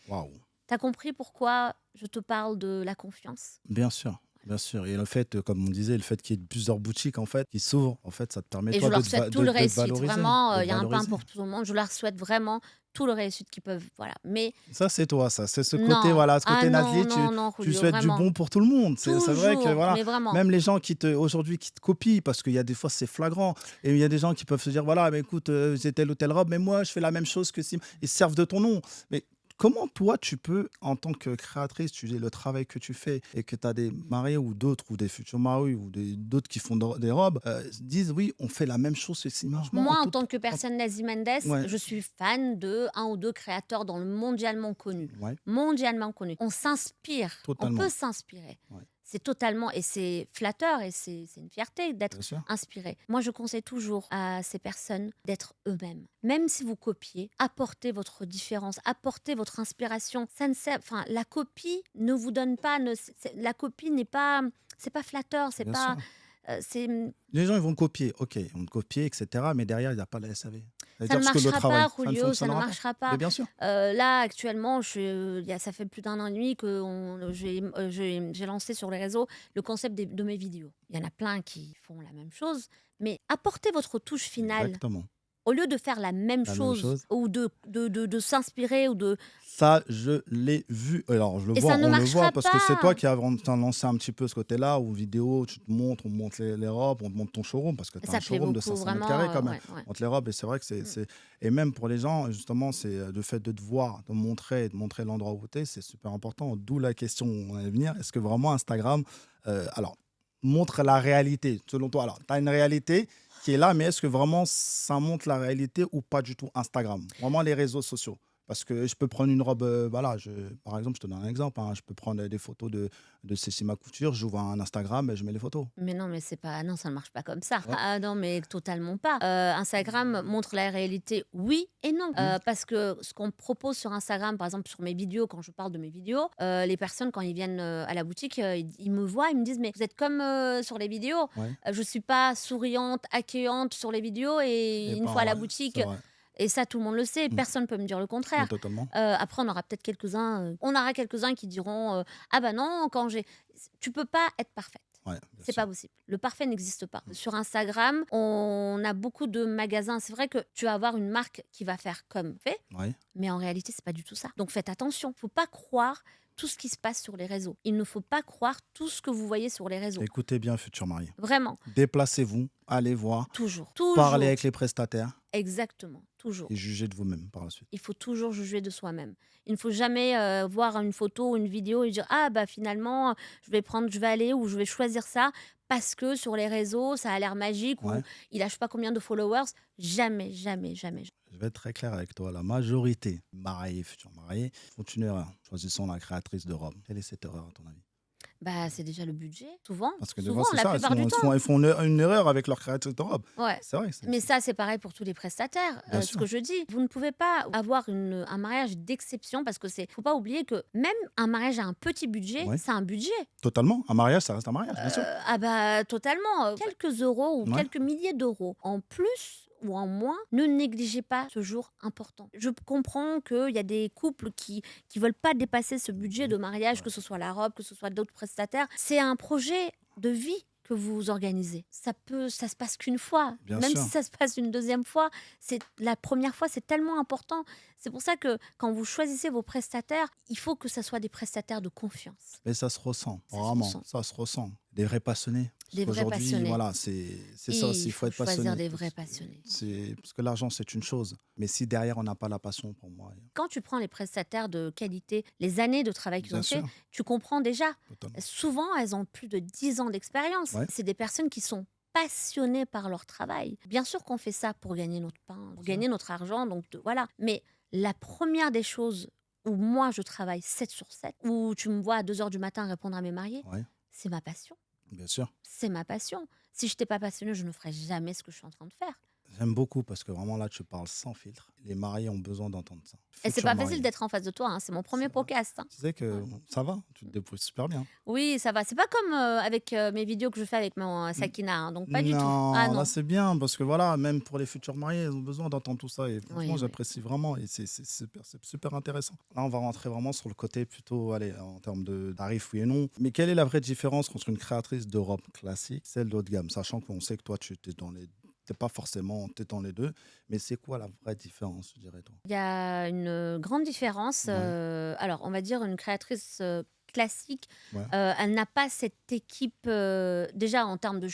Waouh. T'as compris pourquoi je te parle de la confiance? Bien sûr. Bien sûr. Et le fait, comme on disait, le fait qu'il y ait plusieurs boutiques en fait, qui s'ouvrent, en fait, ça te permet Et toi je leur de te souhaite tout le de te réussite. valoriser. Vraiment, de te il y a un pain valoriser. pour tout le monde. Je leur souhaite vraiment tout le réussite qu'ils peuvent. Voilà. Mais Ça, c'est toi, ça. C'est ce côté, non, voilà, ce côté Nathalie, non, tu Julio, souhaites du vraiment. bon pour tout le monde. C'est vrai que, Toujours, voilà, mais vraiment. même les gens aujourd'hui, qui te copient, parce qu'il y a des fois, c'est flagrant. Et il y a des gens qui peuvent se dire, voilà, mais écoute, j'ai telle ou telle robe, mais moi, je fais la même chose que si. Ils se servent de ton nom. Mais comment toi, tu peux, en tant que créatrice, tu dis le travail que tu fais et que tu as des mariés ou d'autres, ou des futurs maris, ou d'autres qui font des robes, disent, oui, on fait la même chose que si Moi, en tant que personne Nazy Mendes, Ouais. je suis fan de un ou deux créateurs dans le mondialement connus. Ouais, Mondialement connus. On s'inspire. On totalement. peut s'inspirer. Ouais. C'est totalement, et c'est flatteur, et c'est une fierté d'être Bien sûr. inspiré. Moi, je conseille toujours à ces personnes d'être eux-mêmes. Même si vous copiez, apportez votre différence, apportez votre inspiration. Ça ne sert, enfin, la copie ne vous donne pas, la copie n'est pas, c'est pas flatteur, c'est Bien pas, sûr. c'est, Les gens, ils vont copier, ok, ils vont copier, etc. Mais derrière, il n'y a pas la SAV. ça ne Parce que le marchera travail, pas, ça ne Julio, ça ne fonctionnera pas. marchera Mais pas. bien sûr. Là, actuellement, ça fait plus d'1 an et demi que j'ai lancé sur les réseaux le concept de mes vidéos. Il y en a plein qui font la même chose, mais apportez votre touche finale. Exactement. Au lieu de faire la même La même chose chose. ou de s'inspirer ou de... Ça, je l'ai vu. Alors, je le Et vois, ça ne on le marchera voit parce que c'est pas. toi qui as lancé un petit peu ce côté-là, où vidéo, tu te montres, on monte les robes, on te montre ton showroom, parce que tu as Ça un plaît showroom de beaucoup, 500 mètres vraiment. carrés quand même. Ouais. On monte les robes et c'est vrai que c'est. Et même pour les gens, justement, c'est le fait de te voir, de montrer l'endroit où tu es, c'est super important. D'où la question où on allait venir. Est-ce que vraiment Instagram, alors, montre la réalité, selon toi? Alors, tu as une réalité qui est là, mais est-ce que vraiment ça montre la réalité ou pas du tout Instagram? Vraiment les réseaux sociaux. Parce que je peux prendre une robe, voilà, par exemple, je te donne un exemple, hein, je peux prendre des photos de Cécile Ma Couture, j'ouvre un Instagram et je mets les photos. Mais non, mais c'est pas, non, ça ne marche pas comme ça. Ouais. Ah non, mais totalement pas. Instagram montre la réalité, oui et non. Parce que ce qu'on propose sur Instagram, par exemple sur mes vidéos, quand je parle de mes vidéos, les personnes quand ils viennent à la boutique, ils me voient, ils me disent mais vous êtes comme sur les vidéos. Ouais. Je suis pas souriante, accueillante sur les vidéos et Et une pas, fois à la ouais, boutique. c'est vrai. Et ça, tout le monde le sait. Personne ne peut me dire le Mais contraire. totalement. Après, on aura peut-être quelques-uns qui diront ah bah non, tu peux pas être parfaite. Ouais, bien C'est sûr. pas possible. Le parfait n'existe pas. Sur Instagram, on a beaucoup de magasins. C'est vrai que tu vas avoir une marque qui va faire comme fait, Ouais. mais en réalité, c'est pas du tout ça. Donc faites attention. Faut pas croire tout ce qui se passe sur les réseaux. Il ne faut pas croire tout ce que vous voyez sur les réseaux. Écoutez bien, futurs mariés. Vraiment, Déplacez-vous, allez voir, toujours. parlez avec les prestataires Exactement, toujours. et jugez de vous-même par la suite. Il faut toujours juger de soi-même. Il ne faut jamais voir une photo ou une vidéo et dire ah bah finalement je vais aller ou je vais choisir ça parce que sur les réseaux ça a l'air magique Ouais. ou il a je sais pas combien de followers. Jamais, jamais, jamais. Je vais être très clair avec toi. La majorité, mariés, futurs mariés, font une erreur. Choisissons la créatrice de robe. Quelle est cette erreur, à ton avis? Bah c'est déjà le budget, souvent. Parce que des Souvent, fois, c'est la ça. plupart du temps. Ils font une erreur avec leur créatrice de robe. Ouais. C'est vrai. Mais ça, c'est pareil pour tous les prestataires. Bien Ce sûr. que je dis, vous ne pouvez pas avoir un mariage d'exception parce que faut pas oublier que même un mariage à un petit budget, Ouais. c'est un budget. Totalement. Un mariage, ça reste un mariage, bien sûr. Ah bah totalement. Quelques euros ou Ouais. quelques milliers d'euros en plus ou en moins, ne négligez pas ce jour important. Je comprends qu'il y a des couples qui veulent pas dépasser ce budget de mariage, que ce soit la robe, que ce soit d'autres prestataires. C'est un projet de vie que vous organisez. Ça se passe qu'une fois. Bien Même sûr. si ça se passe une deuxième fois, la première fois, c'est tellement important. C'est pour ça que quand vous choisissez vos prestataires, il faut que ça soit des prestataires de confiance. Mais ça se ressent, Ça se vraiment, ressent. ça se ressent. Des vrais passionnés. Parce Des vrais qu'aujourd'hui, passionnés. voilà, c'est ça aussi, Il il faut faut être choisir passionné. des vrais passionnés. Parce que l'argent, c'est une chose. Mais si derrière, on n'a pas la passion, pour moi, Quand tu prends les prestataires de qualité, les années de travail qu'ils bien ont fait, sûr, tu comprends déjà. totalement. Souvent, elles ont plus de 10 ans d'expérience. Ouais, C'est des personnes qui sont passionnées par leur travail. Bien sûr qu'on fait ça pour gagner notre pain, pour bien sûr. gagner notre argent, donc voilà. Mais la première des choses où moi je travaille 7 sur 7, où tu me vois à 2 heures du matin répondre à mes mariés, Ouais, c'est ma passion. bien sûr. C'est ma passion. Si je n'étais pas passionnée, je ne ferais jamais ce que je suis en train de faire. J'aime beaucoup parce que vraiment là, tu parles sans filtre. Les mariés ont besoin d'entendre ça. Et c'est Futurs pas facile mariés. d'être en face de toi, hein. C'est mon premier C'est vrai. podcast, hein. Tu sais que Ouais. ça va, tu te débrouilles super bien. Oui, ça va. C'est pas comme avec mes vidéos que je fais avec mon Sakina, hein, donc pas du tout. Ah Non, là non. c'est bien parce que voilà, même pour les futurs mariés, ils ont besoin d'entendre tout ça et franchement, Oui, oui. j'apprécie vraiment et c'est super intéressant. Là, on va rentrer vraiment sur le côté plutôt, allez, en termes de tarifs, oui et non. Mais quelle est la vraie différence entre une créatrice de robe classique, celle de haut de gamme, sachant qu'on sait que toi, tu es dans les, t'es pas forcément, t'es dans les deux, mais c'est quoi la vraie différence, je dirais toi? Il y a une grande différence. Ouais, Alors, on va dire une créatrice classique, ouais, elle n'a pas cette équipe, déjà en termes de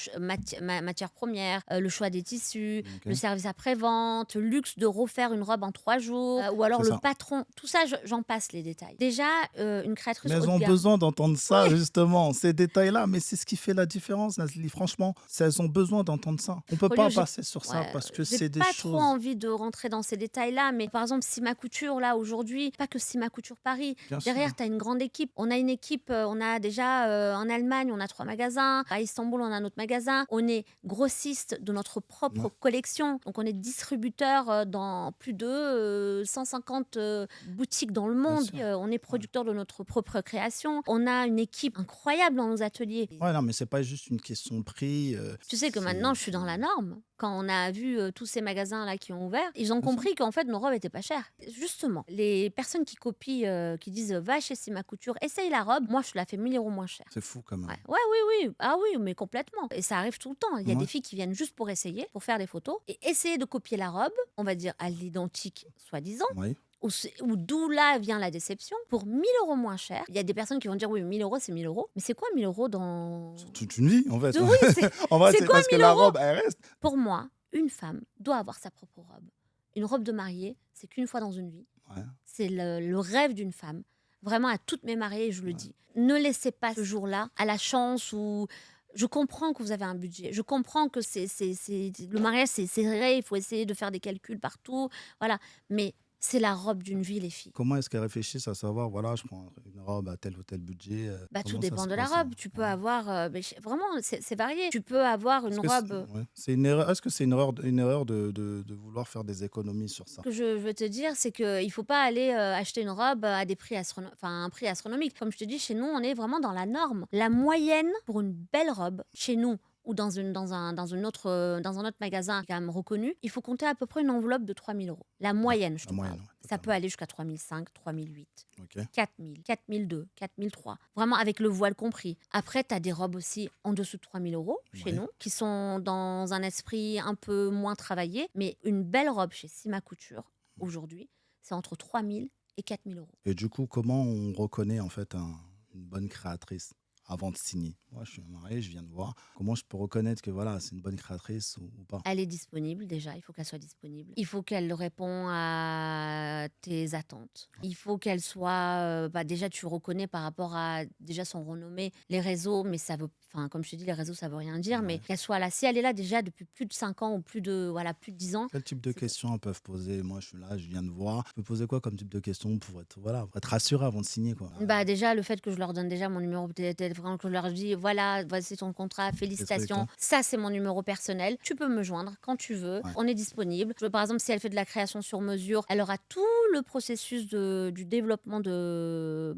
matières premières, le choix des tissus, le ok, service après-vente, le luxe de refaire une robe en 3 jours, ou alors c'est le ça. patron. Tout ça, j'en passe les détails. Déjà, une créatrice Mais haut elles de ont gamme. besoin d'entendre ça, justement, ces détails-là. Mais c'est ce qui fait la différence, Nazli. Franchement, elles ont besoin d'entendre ça. On peut pas Folio, passer sur ça ouais, parce que j'ai c'est des pas trop choses. envie de rentrer dans ces détails-là, mais par exemple, Sima Couture, là, aujourd'hui, pas que Sima Couture Paris. Bien sûr. Derrière, tu as une grande équipe. On a une équipe, on a déjà en Allemagne, on a 3 magasins. À Istanbul, on a un autre magasin. On est grossiste de notre propre Ouais, collection. Donc, on est distributeur dans plus de 150 boutiques dans le bien monde. sûr. On est Ouais. producteur de notre propre création. On a une équipe incroyable dans nos ateliers. Ouais, non, mais c'est pas juste une question de prix. Tu sais que maintenant, je suis dans la norme. Quand on a vu tous ces magasins-là qui ont ouvert, ils ont Bien sûr. compris qu'en fait, nos robes étaient pas chères. Justement, les personnes qui copient, qui disent va chez Sima Couture, essaye la robe, moi, je te la fais 1000 € moins cher. C'est fou quand même. Ouais. Ouais, oui, oui. Ah oui, mais complètement. Et ça arrive tout le temps. Il y a Ouais. des filles qui viennent juste pour essayer, pour faire des photos, et essayer de copier la robe, on va dire à l'identique, soi-disant, Oui. ou d'où là vient la déception, pour 1000 € moins cher. Il y a des personnes qui vont dire oui, 1000 € c'est 1000 €. Mais c'est quoi 1000 € dans. Sur toute une vie, en fait. Oui, c'est En vrai, c'est c'est quoi parce que 1000 la euros robe, elle reste. Pour moi, une femme doit avoir sa propre robe. Une robe de mariée, c'est qu'une fois dans une vie. Ouais. C'est le rêve d'une femme. Vraiment, à toutes mes mariées, je le Ouais. dis. Ne laissez pas ce jour-là à la chance ou. Je comprends que vous avez un budget. Je comprends que le mariage, c'est serré. Il faut essayer de faire des calculs partout. Voilà. Mais c'est la robe d'une vie, les filles. Comment est-ce qu'elles réfléchissent à savoir, voilà, je prends une robe à tel ou tel budget. Bah, tout Comment ça dépend se de la passe, hein? robe. Tu peux Ouais. avoir. Vraiment, c'est varié. Tu peux avoir Est-ce une que robe. ouais. C'est une erreur, est-ce que c'est une erreur de vouloir faire des économies sur ça? Que je veux te dire, c'est qu'il ne faut pas aller acheter une robe à des prix un prix astronomique. Comme je te dis, chez nous, on est vraiment dans la norme. La moyenne pour une belle robe, chez nous, ou dans un autre magasin quand même reconnu, il faut compter à peu près une enveloppe de 3 000 €. La Ouais, moyenne, je la te moyenne, parle. ouais, Ça peut totalement. aller jusqu'à 3 500, 3 800, Ok. 4 000, 4 002, Vraiment avec le voile compris. Après, tu as des robes aussi en dessous de 3 000 € chez Ouais. nous, qui sont dans un esprit un peu moins travaillé. Mais une belle robe chez Sima Couture, aujourd'hui, c'est entre 3 000 et 4 000 €. Et du coup, comment on reconnaît en fait une bonne créatrice avant de signer? Moi, je suis marié, je viens de voir. Comment je peux reconnaître que voilà, c'est une bonne créatrice ou pas? Elle est disponible déjà, il faut qu'elle soit disponible. Il faut qu'elle réponde à tes attentes. Il faut qu'elle soit, déjà tu reconnais par rapport à déjà son renommée, les réseaux, mais ça veut, enfin comme je te dis, les réseaux ça veut rien dire, mais Ouais. qu'elle soit là. Si elle est là déjà depuis plus de 5 ans ou plus de 10 ans, Quel type de c'est que- questions elles peuvent poser? Moi, je suis là, je viens de voir. Je peux poser quoi comme type de questions pour être, voilà, pour être rassuré avant de signer, quoi? bah déjà le fait que je leur donne déjà mon numéro de téléphone, que je leur dis voilà, voici ton contrat, Des trucs, félicitations, hein. ça c'est mon numéro personnel, tu peux me joindre quand tu veux, Ouais. on est disponible. Par exemple, si elle fait de la création sur mesure, elle aura tout le processus du développement de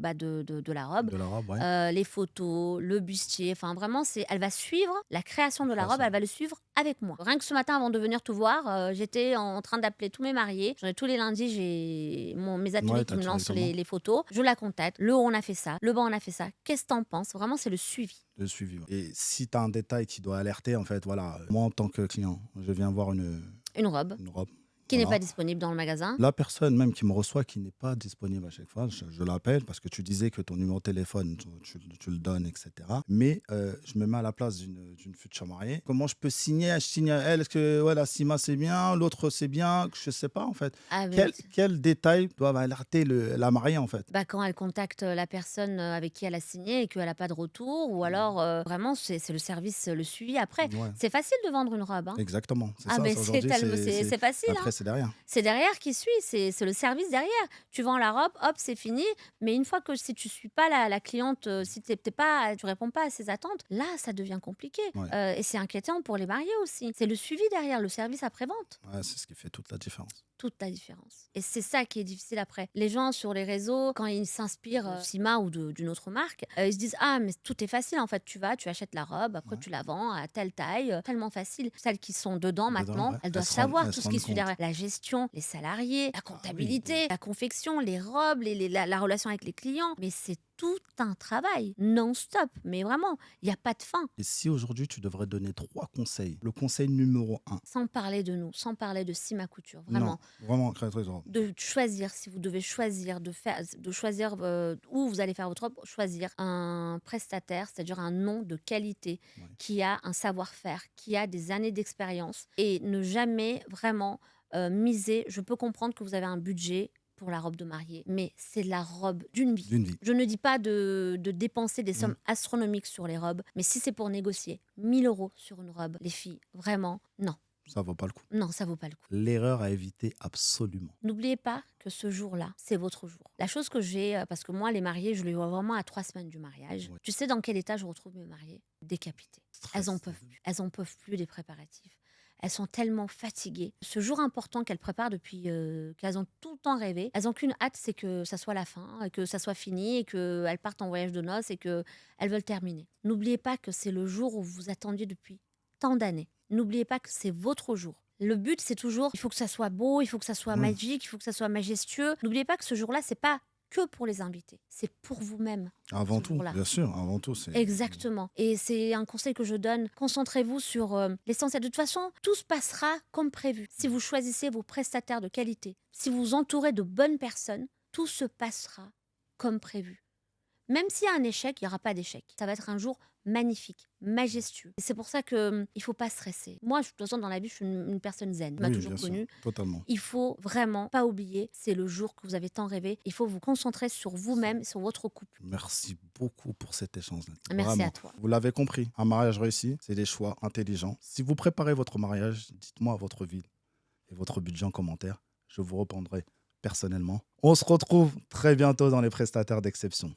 la robe, De la robe, ouais. les photos, le bustier, enfin vraiment, elle va suivre la création de la robe, Création. elle va le suivre avec moi. Rien que ce matin, avant de venir te voir, j'étais en train d'appeler tous mes mariés. Tous les lundis, j'ai mes ateliers Ouais, qui t'as me lancent directement les photos. Je la contacte. Le haut, on a fait ça. Le bas, on a fait ça. Qu'est-ce que t'en penses? Vraiment, c'est le suivi. le suivi. Ouais. Et si tu as un détail qui doit alerter, en fait, voilà, moi en tant que client, je viens voir Une robe. une robe. Qui n'est Voilà. pas disponible dans le magasin. La personne même qui me reçoit, qui n'est pas disponible à chaque fois, je l'appelle parce que tu disais que ton numéro de téléphone, tu le donnes, etc. Mais je me mets à la place d'une future mariée. Comment je peux signer? Je signe à elle. Est-ce que ouais, la CIMA c'est bien, l'autre c'est bien? Je ne sais pas en fait. Ah, Quel détail doivent alerter la mariée en fait? bah, quand elle contacte la personne avec qui elle a signé et qu'elle n'a pas de retour, ou alors vraiment c'est le service, le suivi après. Ouais, C'est facile de vendre une robe, hein. exactement. C'est Ah, ça. mais c'est Aujourd'hui, tellement, c'est facile, hein. après, c'est derrière. C'est derrière qui suit, c'est le service derrière. Tu vends la robe, hop, c'est fini. Mais une fois que si tu suis pas la cliente, si t'es pas, tu réponds pas à ses attentes, là, ça devient compliqué. Ouais, Et c'est inquiétant pour les mariés aussi. C'est le suivi derrière, le service après-vente. ouais, c'est ce qui fait toute la différence. Toute la différence. Et c'est ça qui est difficile après. Les gens sur les réseaux, quand ils s'inspirent de Sima ou d'une autre marque, ils se disent: ah, mais tout est facile en fait. Tu vas, tu achètes la robe, après Ouais. tu la vends à telle taille, tellement facile. Celles qui sont dedans Dedans, maintenant, ouais. elles doivent savoir tout ce qui suit derrière. La gestion, les salariés, la comptabilité, la confection, les robes, la relation avec les clients. Mais c'est tout un travail non-stop. Mais vraiment, il n'y a pas de fin. Et si aujourd'hui, tu devrais donner 3 conseils, le conseil numéro 1, Sans parler de nous, sans parler de Sima Couture, non, vraiment. vraiment très très grand. De choisir, si vous devez choisir, de choisir où vous allez faire votre robe, choisir un prestataire, c'est-à-dire un nom de qualité, Ouais. qui a un savoir-faire, qui a des années d'expérience, et ne jamais vraiment miser. Je peux comprendre que vous avez un budget pour la robe de mariée, mais c'est la robe d'une vie. D'une vie. Je ne dis pas de dépenser des sommes astronomiques sur les robes, mais si c'est pour négocier 1 000 € sur une robe, les filles, vraiment, non. Ça vaut pas le coup. Non, ça vaut pas le coup. L'erreur à éviter absolument. N'oubliez pas que ce jour-là, c'est votre jour. La chose que j'ai, parce que moi, les mariées, je les vois vraiment à 3 semaines du mariage. Ouais. Tu sais dans quel état je retrouve mes mariées? Décapitées. Elles en peuvent plus. Elles en peuvent plus des préparatifs. Elles sont tellement fatiguées. Ce jour important qu'elles préparent depuis qu'elles ont tout le temps rêvé, elles n'ont qu'une hâte, c'est que ça soit la fin, que ça soit fini, et qu'elles partent en voyage de noces et qu'elles veulent terminer. N'oubliez pas que c'est le jour où vous attendiez depuis tant d'années. N'oubliez pas que c'est votre jour. Le but, c'est toujours, il faut que ça soit beau, il faut que ça soit magique, il faut que ça soit majestueux. N'oubliez pas que ce jour-là, c'est pas que pour les invités, c'est pour vous-même. Avant ce tout, jour-là. bien sûr, avant tout. C'est Exactement. Et c'est un conseil que je donne. Concentrez-vous sur l'essentiel. De toute façon, tout se passera comme prévu. Si vous choisissez vos prestataires de qualité, si vous vous entourez de bonnes personnes, tout se passera comme prévu. Même s'il y a un échec, il n'y aura pas d'échec. Ça va être un jour magnifique, majestueux. Et c'est pour ça qu'il ne faut pas stresser. Moi, de toute façon, dans la vie, je suis une personne zen. Tu m'as Oui, toujours bien sûr, connue. totalement. Il faut vraiment pas oublier, c'est le jour que vous avez tant rêvé. Il faut vous concentrer sur vous-même, sur votre couple. Merci beaucoup pour cet échange. Merci Vraiment. à toi. Vous l'avez compris, un mariage réussi, c'est des choix intelligents. Si vous préparez votre mariage, dites-moi votre ville et votre budget en commentaire. Je vous répondrai personnellement. On se retrouve très bientôt dans les prestataires d'exception.